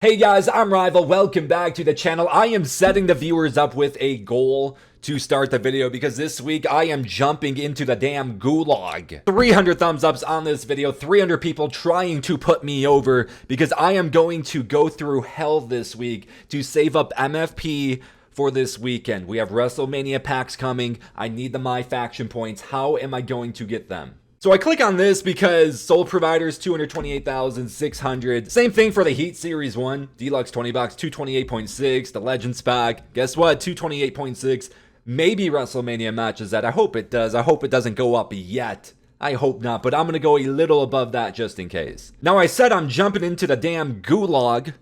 Hey guys, I'm Rival. Welcome back to the channel. I am setting the viewers up with a goal to start the video because this week I am jumping into the damn gulag. 300 thumbs ups on this video, 300 people trying to put me over because I am going to go through hell this week to save up MFP for this weekend. We have WrestleMania packs coming. I need the MyFACTION points. How am I going to get them? So I click on this because Soul Providers 228,600. Same thing for the Heat Series 1. Deluxe 20 bucks, 228.6. The Legends pack. Guess what? 228.6. Maybe WrestleMania matches that. I hope it does. I hope it doesn't go up yet. I hope not, but I'm going to go a little above that just in case. Now I said I'm jumping into the damn gulag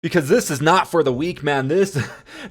because this is not for the weak, man. This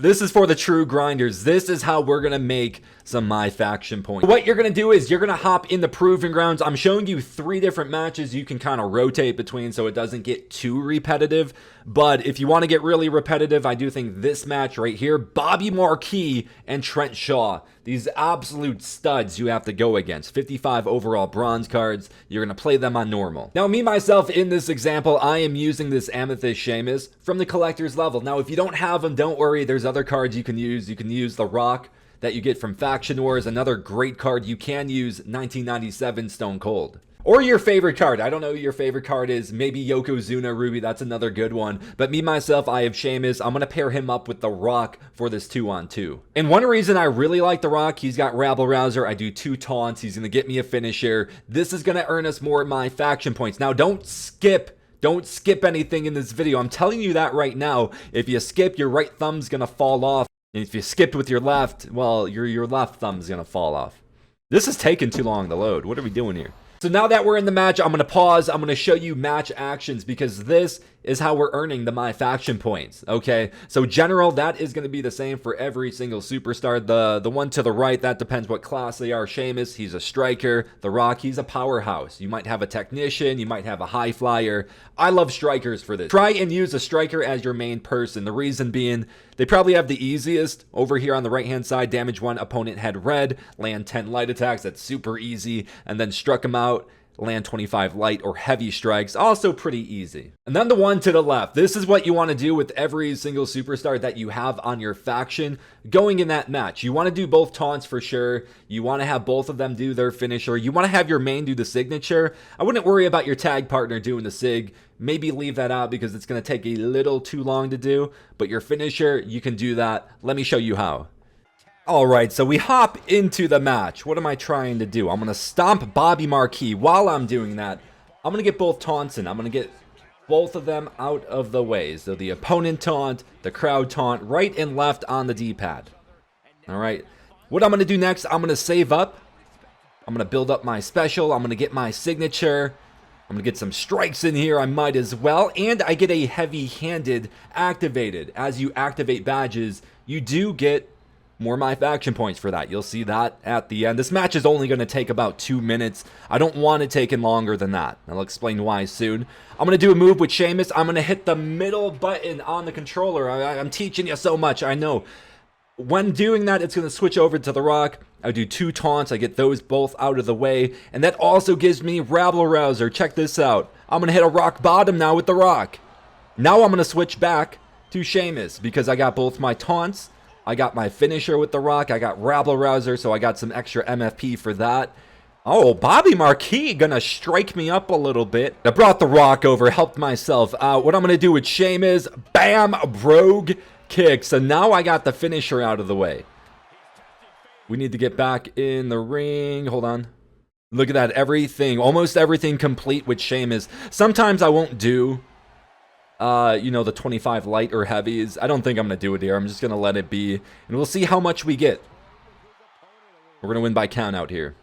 is for the true grinders. This is how we're going to make some MyFACTION points. What you're going to do is you're going to hop in the Proving Grounds. I'm showing you 3 different matches you can kind of rotate between so it doesn't get too repetitive. But if you want to get really repetitive, I do think this match right here, Bobby Marquis and Trent Shaw. These absolute studs you have to go against. 55 overall bronze cards. You're going to play them on normal. Now, me, myself, in this example, I am using this Amethyst Sheamus from the collector's level. Now, if you don't have them, don't worry. There's other cards you can use. You can use The Rock that you get from Faction Wars. Another great card you can use, 1997 Stone Cold. Or your favorite card. I don't know who your favorite card is. Maybe Yokozuna Ruby. That's another good one. But me, myself, I have Sheamus. I'm going to pair him up with The Rock for this 2-on-2. And one reason I really like The Rock, he's got Rabble Rouser. I do 2 taunts. He's going to get me a finisher. This is going to earn us more MyFACTION points. Now, don't skip anything in this video. I'm telling you that right now. If you skip, your right thumb's going to fall off. And if you skipped with your left, well, your left thumb's going to fall off. This is taking too long to load. What are we doing here? So now that we're in the match, I'm going to pause. I'm going to show you match actions because this is how we're earning the MyFACTION points, okay? So general, that is going to be the same for every single superstar. The one to the right, that depends what class they are. Sheamus, he's a striker. The Rock, he's a powerhouse. You might have a technician. You might have a high flyer. I love strikers for this. Try and use a striker as your main person. The reason being, they probably have the easiest. Over here on the right-hand side, damage 1, opponent head red, land 10 light attacks. That's super easy. And then struck him out, land 25 light or heavy strikes, also pretty easy. And then the one to the left, this is what you want to do with every single superstar that you have on your faction going in that match. You want to do both taunts for sure. You want to have both of them do their finisher. You want to have your main do the signature. I wouldn't worry about your tag partner doing the sig. Maybe leave that out because it's going to take a little too long to do, but your finisher, you can do that. Let me show you how. Alright, so we hop into the match. What am I trying to do? I'm going to stomp Bobby Marquis. While I'm doing that, I'm going to get both taunts in. I'm going to get both of them out of the way. So the opponent taunt, the crowd taunt, right and left on the D-pad. Alright, what I'm going to do next, I'm going to save up. I'm going to build up my special. I'm going to get my signature. I'm going to get some strikes in here. I might as well. And I get a heavy-handed activated. As you activate badges, you do get more MyFACTION points for that. You'll see that at the end. This match is only going to take about 2 minutes. I don't want it taking longer than that. I'll explain why soon. I'm going to do a move with Sheamus. I'm going to hit the middle button on the controller. I'm teaching you so much, I know. When doing that, it's going to switch over to The Rock. I do 2 taunts. I get those both out of the way. And that also gives me Rabble Rouser. Check this out. I'm going to hit a rock bottom now with The Rock. Now I'm going to switch back to Sheamus because I got both my taunts. I got my finisher with The Rock. I got Rabble Rouser, so I got some extra MFP for that. Oh, Bobby Marquis gonna strike me up a little bit. I brought The Rock over, helped myself out. What I'm gonna do with Sheamus, bam, brogue kick. So now I got the finisher out of the way. We need to get back in the ring. Hold on. Look at that, everything, almost everything complete with Sheamus. Sometimes I won't do you know, the 25 light or heavies. I don't think I'm going to do it here. I'm just going to let it be. And we'll see how much we get. We're going to win by count out here.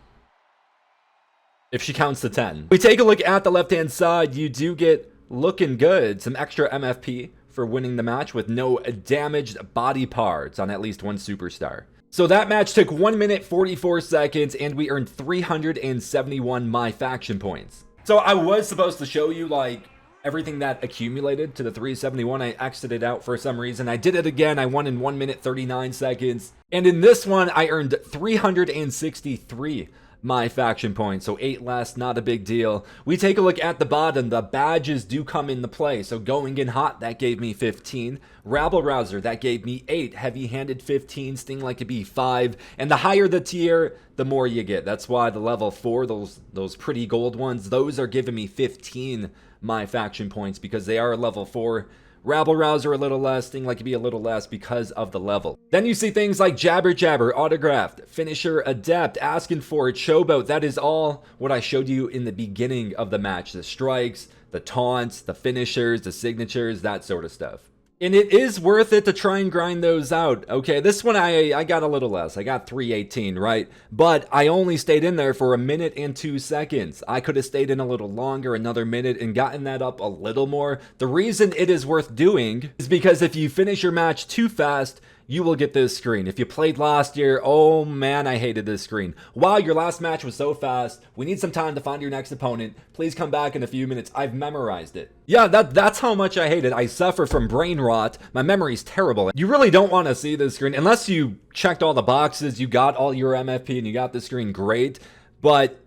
If she counts to 10. We take a look at the left-hand side. You do get looking good. Some extra MFP for winning the match with no damaged body parts on at least one superstar. So that match took 1 minute 44 seconds and we earned 371 MyFACTION points. So I was supposed to show you like everything that accumulated to the 371. I exited out for some reason. I did it again. I won in 1 minute 39 seconds. And in this one, I earned 363 my faction points. So 8 less, not a big deal. We take a look at the bottom. The badges do come into play. So going in hot, that gave me 15. Rabble Rouser, that gave me 8. Heavy-handed 15. Sting like a bee 5. And the higher the tier, the more you get. That's why the level 4, those pretty gold ones, those are giving me 15 my faction points because they are level 4. Rabble Rouser a little less, Sting like to be a little less because of the level. Then you see things like Jabber Jabber, Autographed, Finisher, Adept, Asking for it, Showboat. That is all what I showed you in the beginning of the match. The strikes, the taunts, the finishers, the signatures, that sort of stuff. And it is worth it to try and grind those out. Okay, this one I got a little less. I got 318, right? But I only stayed in there for 1 minute and 2 seconds. I could have stayed in a little longer, another minute, and gotten that up a little more. The reason it is worth doing is because if you finish your match too fast, you will get this screen. If you played last year, oh man, I hated this screen. Wow, your last match was so fast. We need some time to find your next opponent. Please come back in a few minutes. I've memorized it. Yeah, that's how much I hate it. I suffer from brain rot. My memory's terrible. You really don't want to see this screen unless you checked all the boxes, you got all your MFP, and you got the screen, great. But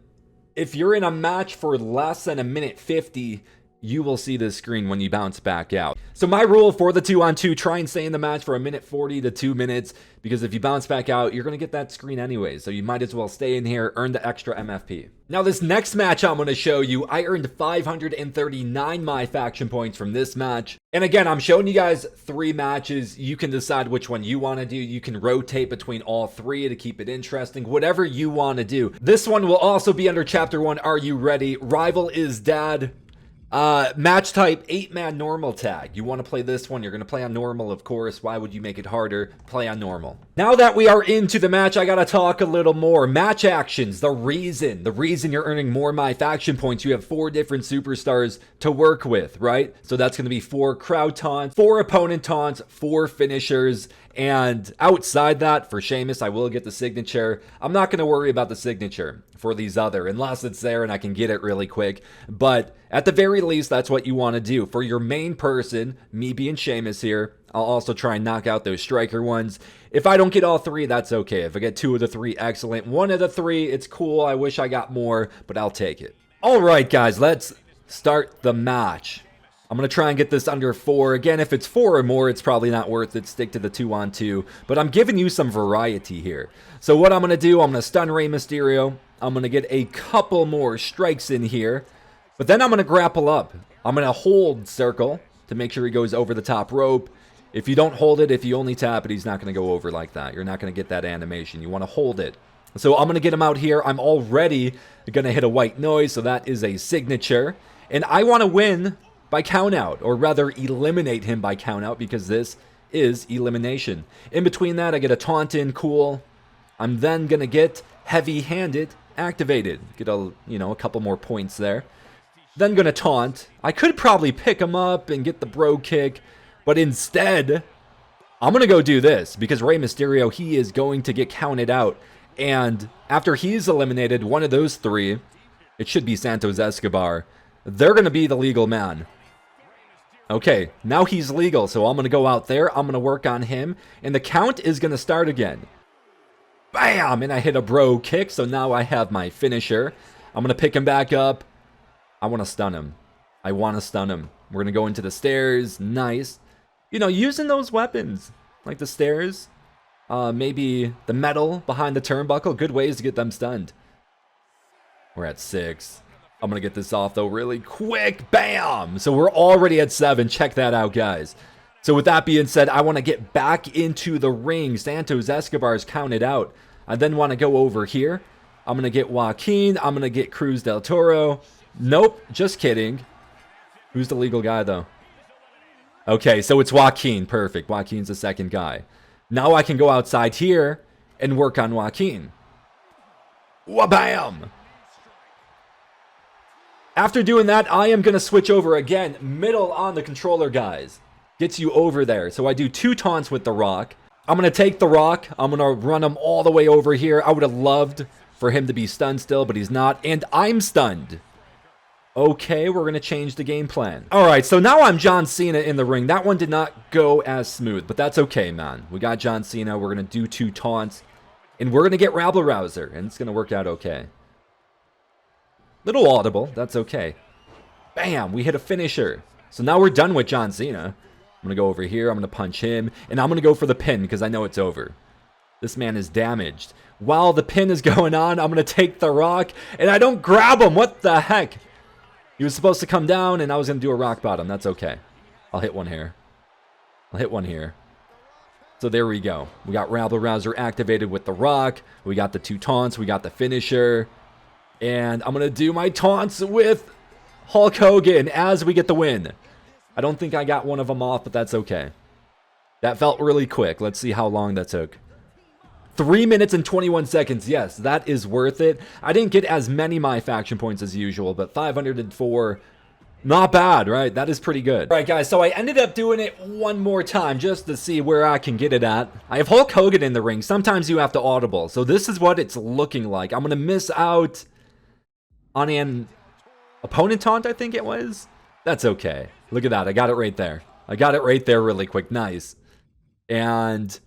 if you're in a match for less than 1:50, you will see this screen when you bounce back out. So my rule for the 2-on-2, try and stay in the match for 1:40 to 2 minutes, because if you bounce back out, you're going to get that screen anyway. So you might as well stay in here, earn the extra MFP. Now this next match I'm going to show you, I earned 539 my faction points from this match. And again, I'm showing you guys 3 matches. You can decide which one you want to do. You can rotate between all 3 to keep it interesting, whatever you want to do. This one will also be under Chapter 1, Are You Ready? Rival is Dad. Match type 8-man normal tag. You want to play this one, you're going to play on normal, of course. Why would you make it harder? Play on normal. Now that we are into the match, I got to talk a little more. Match actions, the reason you're earning more my faction points. You have 4 different superstars to work with, right? So that's going to be 4 crowd taunts, 4 opponent taunts, 4 finishers. And outside that, for Sheamus, I will get the signature. I'm not going to worry about the signature for these other, unless it's there and I can get it really quick. But at the very least, that's what you want to do. For your main person, me being Sheamus here, I'll also try and knock out those striker ones. If I don't get all 3, that's okay. If I get 2 of the 3, excellent. 1 of the 3, it's cool. I wish I got more, but I'll take it. All right, guys, let's start the match. I'm going to try and get this under 4. Again, if it's 4 or more, it's probably not worth it. Stick to the 2-on-2. But I'm giving you some variety here. So what I'm going to do, I'm going to stun Rey Mysterio. I'm going to get a couple more strikes in here. But then I'm going to grapple up. I'm going to hold circle to make sure he goes over the top rope. If you don't hold it, if you only tap it, he's not going to go over like that. You're not going to get that animation. You want to hold it. So I'm going to get him out here. I'm already going to hit a white noise. So that is a signature. And I want to win by count out, or rather eliminate him by count out, because this is elimination. In between that, I get a taunt in, cool. I'm then gonna get heavy-handed activated, get a couple more points there. Then gonna taunt. I could probably pick him up and get the bro kick, but instead I'm gonna go do this, because Rey Mysterio, he is going to get counted out, and after he's eliminated, one of those 3, it should be Santos Escobar, they're gonna be the legal man. Okay, now he's legal, so I'm going to go out there, I'm going to work on him, and the count is going to start again. Bam! And I hit a bro kick, so now I have my finisher. I'm going to pick him back up. I want to stun him. I want to stun him. We're going to go into the stairs. Nice. Using those weapons, like the stairs, maybe the metal behind the turnbuckle, good ways to get them stunned. We're at 6. I'm going to get this off, though, really quick. Bam! So we're already at 7. Check that out, guys. So with that being said, I want to get back into the ring. Santos Escobar is counted out. I then want to go over here. I'm going to get Joaquin. I'm going to get Cruz del Toro. Nope, just kidding. Who's the legal guy, though? Okay, so it's Joaquin. Perfect. Joaquin's the second guy. Now I can go outside here and work on Joaquin. Wha-bam! After doing that, I am going to switch over again. Middle on the controller, guys. Gets you over there. So I do 2 taunts with The Rock. I'm going to take The Rock. I'm going to run him all the way over here. I would have loved for him to be stunned still, but he's not. And I'm stunned. Okay, we're going to change the game plan. All right, so now I'm John Cena in the ring. That one did not go as smooth, but that's okay, man. We got John Cena. We're going to do 2 taunts. And we're going to get Rabble Rouser, and it's going to work out okay. Little audible, that's okay. Bam, we hit a finisher. So now we're done with John Cena. I'm going to go over here, I'm going to punch him, and I'm going to go for the pin because I know it's over. This man is damaged. While the pin is going on, I'm going to take the rock, and I don't grab him. What the heck? He was supposed to come down, and I was going to do a rock bottom. That's okay. I'll hit one here. I'll hit one here. So there we go. We got Rabble Rouser activated with the rock. We got the 2 taunts. We got the finisher. And I'm going to do my taunts with Hulk Hogan as we get the win. I don't think I got one of them off, but that's okay. That felt really quick. Let's see how long that took. 3 minutes and 21 seconds. Yes, that is worth it. I didn't get as many MyFACTION points as usual, but 504, not bad, right? That is pretty good. All right, guys, so I ended up doing it one more time just to see where I can get it at. I have Hulk Hogan in the ring. Sometimes you have to audible. So this is what it's looking like. I'm going to miss out on an opponent taunt, I think it was. That's okay. Look at that. I got it right there. I got it right there really quick. Nice. And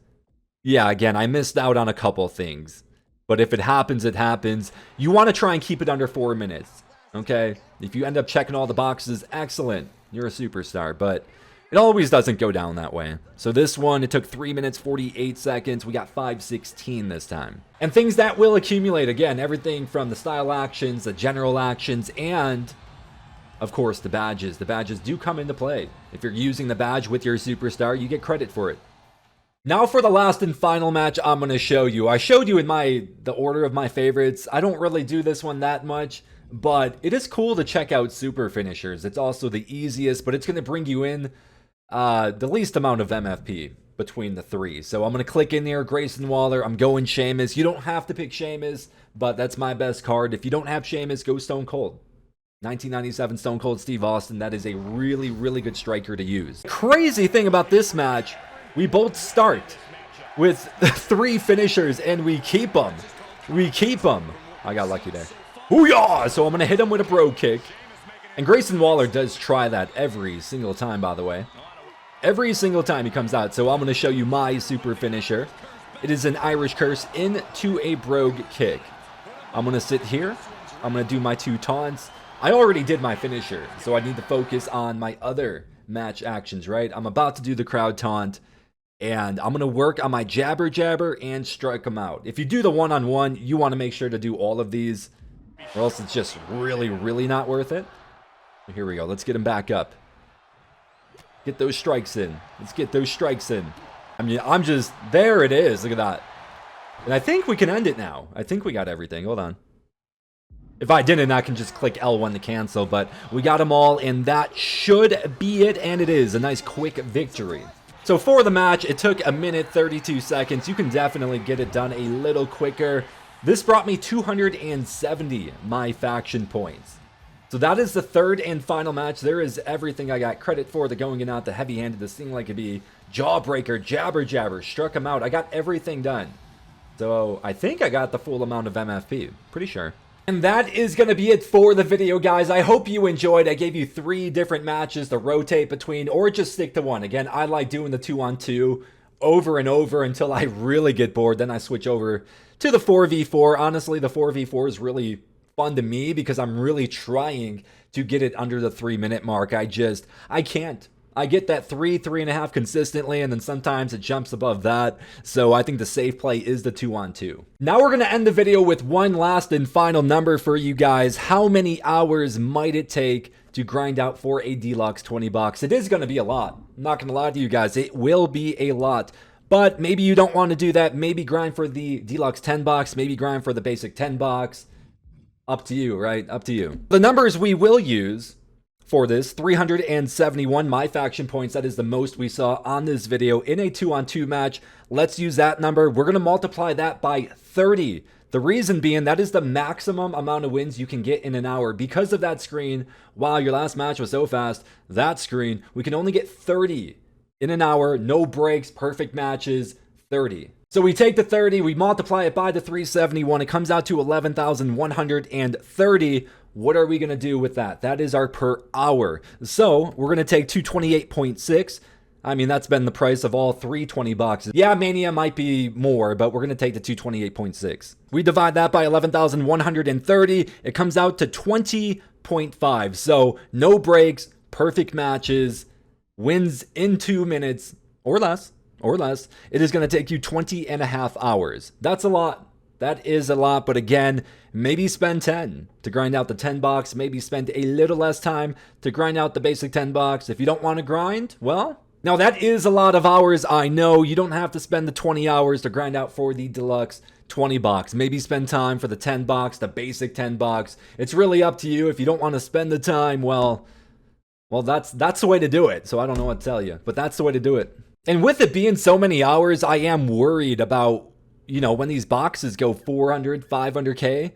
yeah, again, I missed out on a couple things. But if it happens, it happens. You want to try and keep it under 4 minutes. Okay? If you end up checking all the boxes, excellent. You're a superstar. But it always doesn't go down that way. So this one, it took 3 minutes, 48 seconds. We got 5:16 this time. And things that will accumulate, again, everything from the style actions, the general actions, and of course, the badges. The badges do come into play. If you're using the badge with your superstar, you get credit for it. Now for the last and final match I'm going to show you. I showed you in the order of my favorites. I don't really do this one that much, but it is cool to check out super finishers. It's also the easiest, but it's going to bring you in the least amount of MFP between the 3. So I'm going to click in there, Grayson Waller. I'm going Sheamus. You don't have to pick Sheamus, but that's my best card. If you don't have Sheamus, go Stone Cold. 1997 Stone Cold Steve Austin. That is a really, really good striker to use. Crazy thing about this match, we both start with 3 finishers and we keep them. We keep them. I got lucky there. Hoo-yah! So I'm going to hit him with a bro kick. And Grayson Waller does try that every single time, by the way. Every single time he comes out. So I'm going to show you my super finisher. It is an Irish curse into a brogue kick. I'm going to sit here. I'm going to do my 2 taunts. I already did my finisher, so I need to focus on my other match actions, right? I'm about to do the crowd taunt, and I'm going to work on my jabber and strike them out. If you do the one-on-one, you want to make sure to do all of these, or else it's just really, really not worth it. Here we go. Let's get him back up. Get those strikes in. Let's get those strikes in. I mean, I'm just... There it is. Look at that. And I think we can end it now. I think we got everything. Hold on. If I didn't, I can just click L1 to cancel, but we got them all, and that should be it, and it is a nice quick victory. So for the match, it took 1 minute 32 seconds. You can definitely get it done a little quicker. This brought me 270 MyFACTION points. So that is the 3rd and final match. There is everything I got credit for, the going in out, the heavy-handed, the sting like a bee, jawbreaker, jabber, struck him out. I got everything done. So I think I got the full amount of MFP. Pretty sure. And that is going to be it for the video, guys. I hope you enjoyed. I gave you 3 different matches to rotate between, or just stick to one. Again, I like doing the 2-on-2 over and over until I really get bored. Then I switch over to the 4v4. Honestly, the 4v4 is really fun to me because I'm really trying to get it under the 3-minute mark. I can't. I get that 3.5 consistently, and then sometimes it jumps above that. So I think the safe play is the 2-on-2. Now we're going to end the video with one last and final number for you guys. How many hours might it take to grind out for a deluxe 20 bucks? It is going to be a lot. I'm not going to lie to you guys. It will be a lot. But maybe you don't want to do that. Maybe grind for the deluxe 10 bucks. Maybe grind for the basic 10 bucks. Up to you, right? Up to you. The numbers we will use for this, 371 MyFACTION points. That is the most we saw on this video in a 2-on-2 match. Let's use that number. We're going to multiply that by 30. The reason being that is the maximum amount of wins you can get in an hour. Because of that screen, wow, your last match was so fast, that screen, we can only get 30 in an hour, no breaks, perfect matches, 30. So we take the 30, we multiply it by the 371, it comes out to 11,130. What are we going to do with that? That is our per hour. So we're going to take 228.6, I mean, that's been the price of all 320 boxes. Yeah, Mania might be more, but we're going to take the 228.6. We divide that by 11,130. It comes out to 20.5. So no breaks, perfect matches, wins in 2 minutes or less. It is going to take you 20 and a half hours. That's a lot. That is a lot, but again, maybe spend 10 to grind out the 10 box. Maybe spend a little less time to grind out the basic 10 box. If you don't want to grind, well, now that is a lot of hours. I know you don't have to spend the 20 hours to grind out for the deluxe 20 box. Maybe spend time for the 10 box, the basic 10 box. It's really up to you. If you don't want to spend the time, well, that's the way to do it. So I don't know what to tell you, but that's the way to do it. And with it being so many hours, I am worried about, you know, when these boxes go 400, 500K,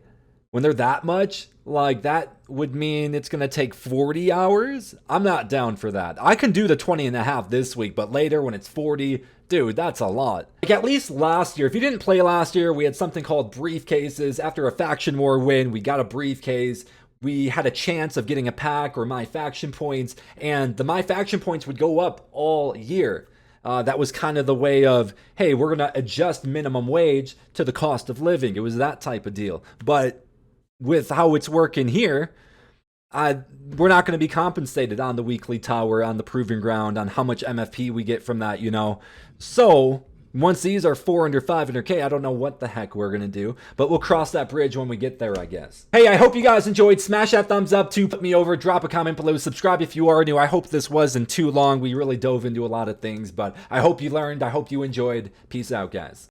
when they're that much, like that would mean it's going to take 40 hours. I'm not down for that. I can do the 20 and a half this week, but later when it's 40, dude, that's a lot. Like at least last year, if you didn't play last year, we had something called briefcases. After a faction war win, we got a briefcase. We had a chance of getting a pack or MyFACTION points, and the MyFACTION points would go up all year. That was kind of the way of, hey, we're going to adjust minimum wage to the cost of living. It was that type of deal. But with how it's working here, we're not going to be compensated on the weekly tower, on the proving ground, on how much MFP we get from that, you know. So once these are 400, 500K, I don't know what the heck we're going to do, but we'll cross that bridge when we get there, I guess. Hey, I hope you guys enjoyed. Smash that thumbs up to put me over. Drop a comment below. Subscribe if you are new. I hope this wasn't too long. We really dove into a lot of things, but I hope you learned. I hope you enjoyed. Peace out, guys.